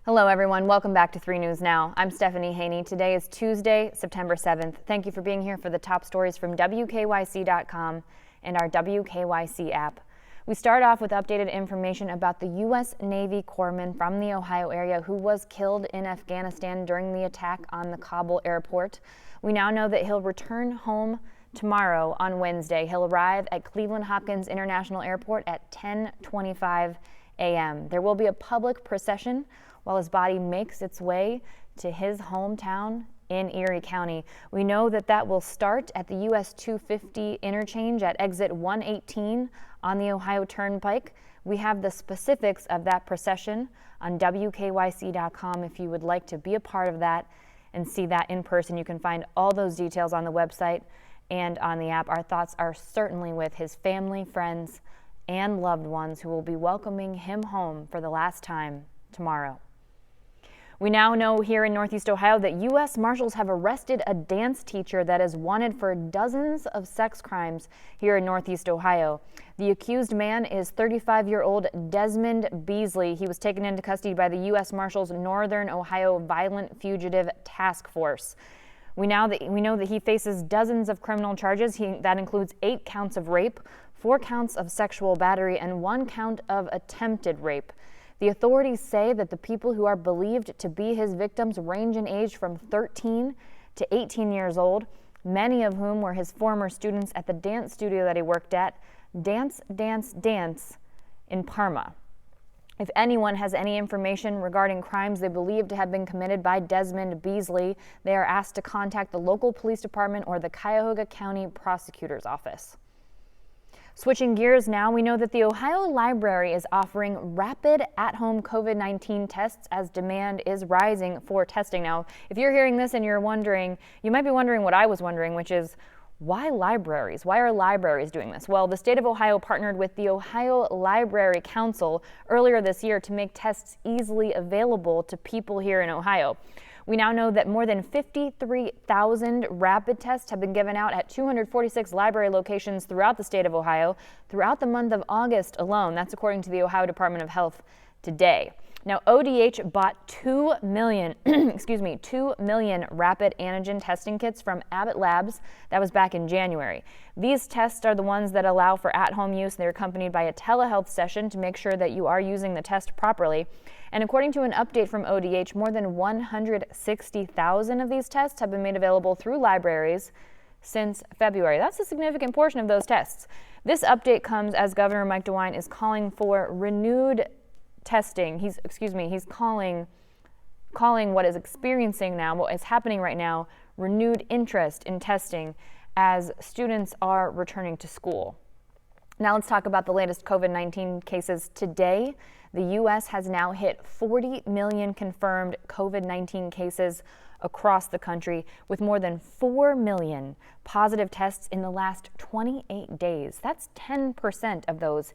Hello everyone, welcome back to 3 News Now. I'm Stephanie Haney. Today is Tuesday, September 7th. Thank you for being here for the top stories from WKYC.com and our WKYC app. We start off with updated information about the U.S. Navy Corpsman from the Ohio area who was killed in Afghanistan during the attack on the Kabul airport. We now know that he'll return home tomorrow on Wednesday. He'll arrive at Cleveland Hopkins International Airport at 10:25 a.m. There will be a public procession while his body makes its way to his hometown in Erie County. We know that that will start at the US 250 interchange at exit 118 on the Ohio Turnpike. We have the specifics of that procession on WKYC.com if you would like to be a part of that and see that in person. You can find all those details on the website and on the app. Our thoughts are certainly with his family, friends, and loved ones who will be welcoming him home for the last time tomorrow. We now know here in Northeast Ohio that U.S. Marshals have arrested a dance teacher that is wanted for dozens of sex crimes here in Northeast Ohio. The accused man is 35-year-old Desmond Beasley. He was taken into custody by the U.S. Marshals Northern Ohio Violent Fugitive Task Force. We know that he faces dozens of criminal charges. That includes 8 counts of rape, 4 counts of sexual battery, and 1 count of attempted rape. The authorities say that the people who are believed to be his victims range in age from 13 to 18 years old, many of whom were his former students at the dance studio that he worked at, Dance, Dance, Dance in Parma. If anyone has any information regarding crimes they believe to have been committed by Desmond Beasley, they are asked to contact the local police department or the Cuyahoga County Prosecutor's Office. Switching gears now, we know that the Ohio Library is offering rapid at-home COVID-19 tests as demand is rising for testing. Now, if you're hearing this and you're wondering, you might be wondering what I was wondering, which is, why libraries? Why are libraries doing this? Well, the state of Ohio partnered with the Ohio Library Council earlier this year to make tests easily available to people here in Ohio. We now know that more than 53,000 rapid tests have been given out at 246 library locations throughout the state of Ohio throughout the month of August alone. That's according to the Ohio Department of Health today. Now, ODH bought 2 million, 2 million rapid antigen testing kits from Abbott Labs. That was back in January. These tests are the ones that allow for at-home use. They're accompanied by a telehealth session to make sure that you are using the test properly. And according to an update from ODH, more than 160,000 of these tests have been made available through libraries since February. That's a significant portion of those tests. This update comes as Governor Mike DeWine is calling for renewed testing. He's calling what is experiencing now, what is happening right now, renewed interest in testing as students are returning to school. Now let's talk about the latest COVID-19 cases today. The U.S. has now hit 40 million confirmed COVID-19 cases across the country, with more than 4 million positive tests in the last 28 days. That's 10% of those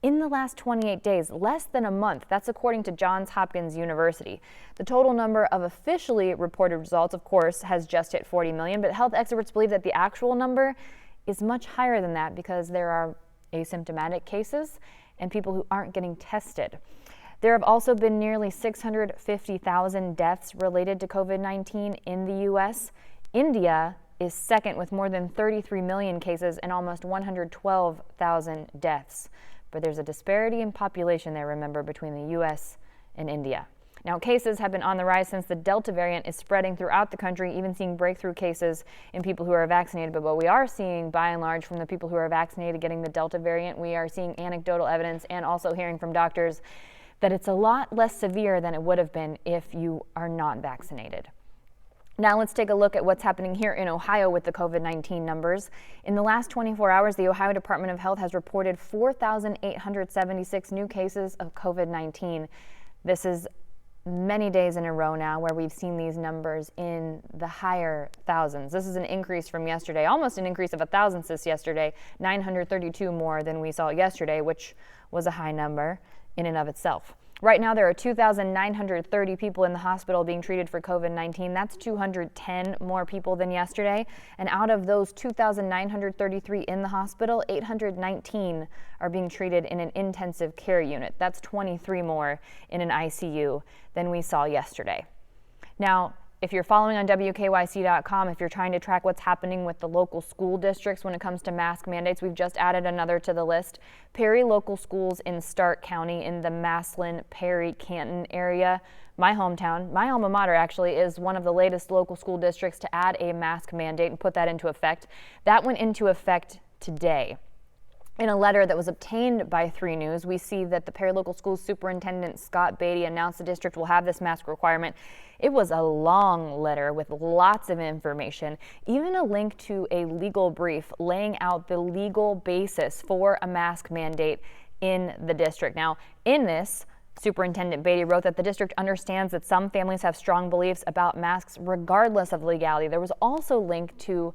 in the last 28 days, less than a month. That's according to Johns Hopkins University. The total number of officially reported results, of course, has just hit 40 million, but health experts believe that the actual number is much higher than that because there are asymptomatic cases and people who aren't getting tested. There have also been nearly 650,000 deaths related to COVID-19 in the U.S. India is second with more than 33 million cases and almost 112,000 deaths. But there's a disparity in population there, remember, between the U.S. and India. Now, cases have been on the rise since the Delta variant is spreading throughout the country, even seeing breakthrough cases in people who are vaccinated. But what we are seeing, by and large, from the people who are vaccinated getting the Delta variant, we are seeing anecdotal evidence and also hearing from doctors that it's a lot less severe than it would have been if you are not vaccinated. Now let's take a look at what's happening here in Ohio with the COVID-19 numbers. In the last 24 hours, the Ohio Department of Health has reported 4,876 new cases of COVID-19. This is many days in a row now where we've seen these numbers in the higher thousands. This is an increase from yesterday, almost an increase of 1,000 since yesterday, 932 more than we saw yesterday, which was a high number in and of itself. Right now, there are 2,930 people in the hospital being treated for COVID-19. That's 210 more people than yesterday. And out of those 2,933 in the hospital, 819 are being treated in an intensive care unit. That's 23 more in an ICU than we saw yesterday. Now, if you're following on WKYC.com, if you're trying to track what's happening with the local school districts when it comes to mask mandates, we've just added another to the list. Perry local schools in Stark County in the Maslin, Perry, Canton area. My hometown, my alma mater actually, is one of the latest local school districts to add a mask mandate and put that into effect. That went into effect today. In a letter that was obtained by 3 News, we see that the Perry Local Schools Superintendent Scott Beatty announced the district will have this mask requirement. It was a long letter with lots of information, even a link to a legal brief laying out the legal basis for a mask mandate in the district. Now, in this, Superintendent Beatty wrote that the district understands that some families have strong beliefs about masks regardless of legality. There was also linked to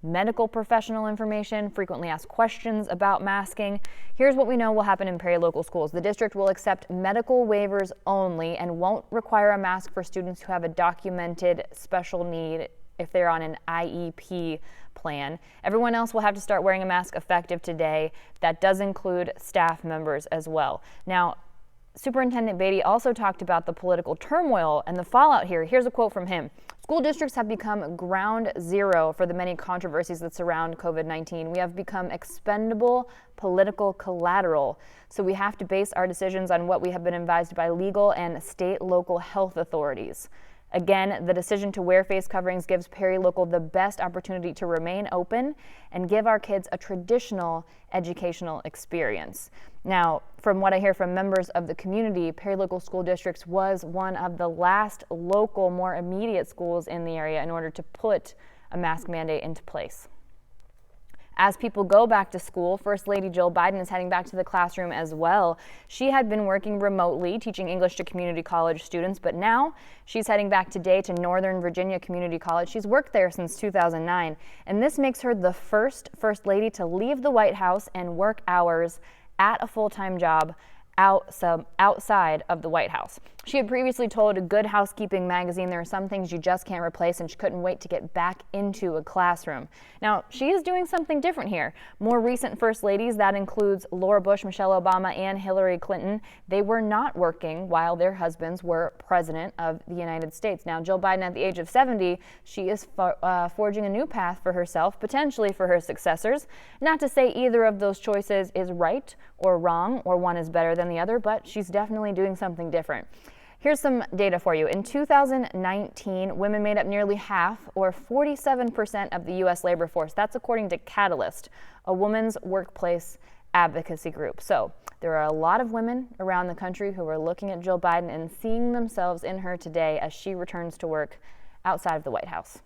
medical professional information, frequently asked questions about masking. Here's what we know will happen in Perry Local Schools. The district will accept medical waivers only and won't require a mask for students who have a documented special need if they're on an IEP plan. Everyone else will have to start wearing a mask effective today. That does include staff members as well. Now, Superintendent Beatty also talked about the political turmoil and the fallout here. Here's a quote from him. School districts have become ground zero for the many controversies that surround COVID-19. We have become expendable political collateral. So we have to base our decisions on what we have been advised by legal and state local health authorities. Again, the decision to wear face coverings gives Perry Local the best opportunity to remain open and give our kids a traditional educational experience. Now, from what I hear from members of the community, Perry Local School Districts was one of the last local, more immediate schools in the area in order to put a mask mandate into place. As people go back to school, First Lady Jill Biden is heading back to the classroom as well. She had been working remotely, teaching English to community college students, but now she's heading back today to Northern Virginia Community College. She's worked there since 2009, and this makes her the first First Lady to leave the White House and work hours at a full-time job outside of the White House. She had previously told Good Housekeeping magazine there are some things you just can't replace, and she couldn't wait to get back into a classroom. Now, she is doing something different here. More recent First Ladies, that includes Laura Bush, Michelle Obama, and Hillary Clinton, they were not working while their husbands were president of the United States. Now, Jill Biden, at the age of 70, she is forging a new path for herself, potentially for her successors. Not to say either of those choices is right or wrong, or one is better than the other, but she's definitely doing something different. Here's some data for you. In 2019, women made up nearly half, or 47% of the U.S. labor force. That's according to Catalyst, a women's workplace advocacy group. So there are a lot of women around the country who are looking at Jill Biden and seeing themselves in her today as she returns to work outside of the White House.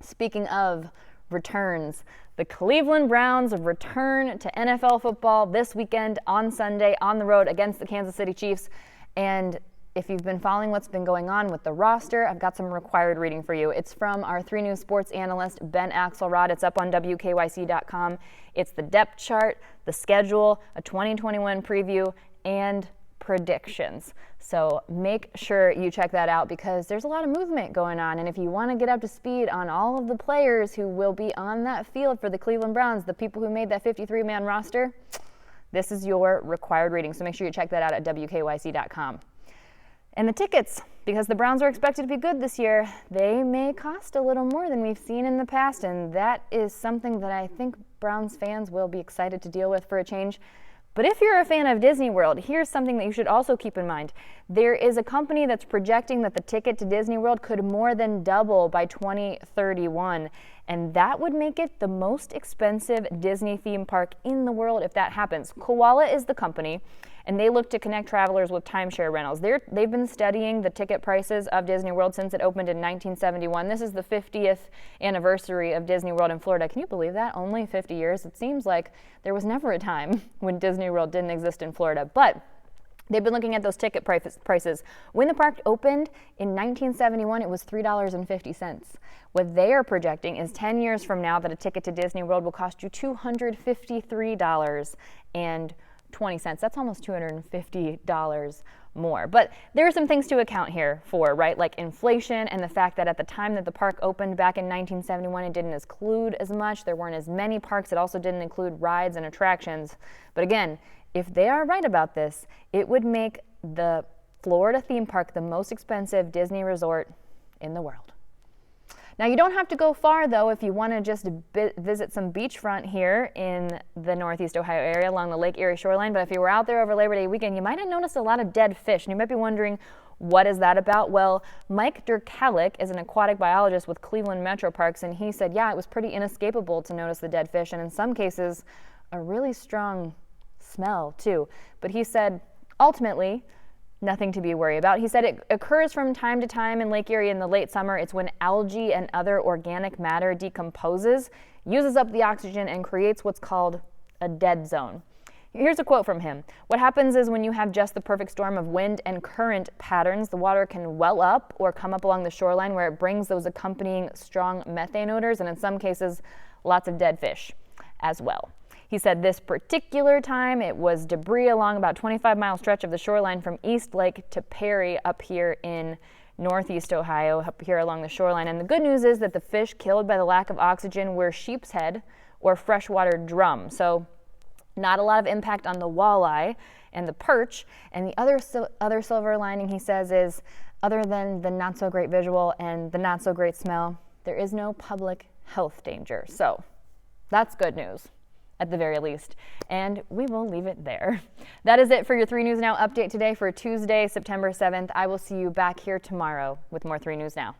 Speaking of returns, the Cleveland Browns return to NFL football this weekend on Sunday on the road against the Kansas City Chiefs. And if you've been following what's been going on with the roster, I've got some required reading for you. It's from our 3 News sports analyst, Ben Axelrod. It's up on WKYC.com. It's the depth chart, the schedule, a 2021 preview, and predictions. So make sure you check that out because there's a lot of movement going on. And if you want to get up to speed on all of the players who will be on that field for the Cleveland Browns, the people who made that 53-man roster, this is your required reading. So make sure you check that out at WKYC.com. And the tickets, because the Browns are expected to be good this year, they may cost a little more than we've seen in the past, and that is something that I think Browns fans will be excited to deal with for a change. But if you're a fan of Disney World, here's something that you should also keep in mind. There is a company that's projecting that the ticket to Disney World could more than double by 2031, and that would make it the most expensive Disney theme park in the world if that happens. Koala is the company, and they look to connect travelers with timeshare rentals. They've been studying the ticket prices of Disney World since it opened in 1971. This is the 50th anniversary of Disney World in Florida. Can you believe that? Only 50 years? It seems like there was never a time when Disney World didn't exist in Florida. But they've been looking at those ticket prices. When the park opened in 1971, it was $3.50. What they are projecting is 10 years from now that a ticket to Disney World will cost you $253.40. 20 cents. That's almost $250 more. But there are some things to account here for, right? Like inflation and the fact that at the time that the park opened back in 1971, it didn't include as much. There weren't as many parks. It also didn't include rides and attractions. But again, if they are right about this, it would make the Florida theme park the most expensive Disney resort in the world. Now, you don't have to go far, though, if you want to just visit some beachfront here in the Northeast Ohio area along the Lake Erie shoreline. But if you were out there over Labor Day weekend, you might have noticed a lot of dead fish. And you might be wondering, what is that about? Well, Mike Durkalik is an aquatic biologist with Cleveland Metro Parks, and he said, yeah, it was pretty inescapable to notice the dead fish, and in some cases, a really strong smell, too. But he said, ultimately, nothing to be worried about. He said it occurs from time to time in Lake Erie in the late summer. It's when algae and other organic matter decomposes, uses up the oxygen, and creates what's called a dead zone. Here's a quote from him. What happens is when you have just the perfect storm of wind and current patterns, the water can well up or come up along the shoreline where it brings those accompanying strong methane odors, and in some cases, lots of dead fish as well. He said this particular time it was debris along about 25-mile stretch of the shoreline from East Lake to Perry up here in Northeast Ohio, up here along the shoreline. And the good news is that the fish killed by the lack of oxygen were sheep's head or freshwater drum. So not a lot of impact on the walleye and the perch. And the other silver lining, he says, is other than the not so great visual and the not so great smell, there is no public health danger. So that's good news, at the very least. And we will leave it there. That is it for your 3 News Now update today for Tuesday, September 7th. I will see you back here tomorrow with more 3 News Now.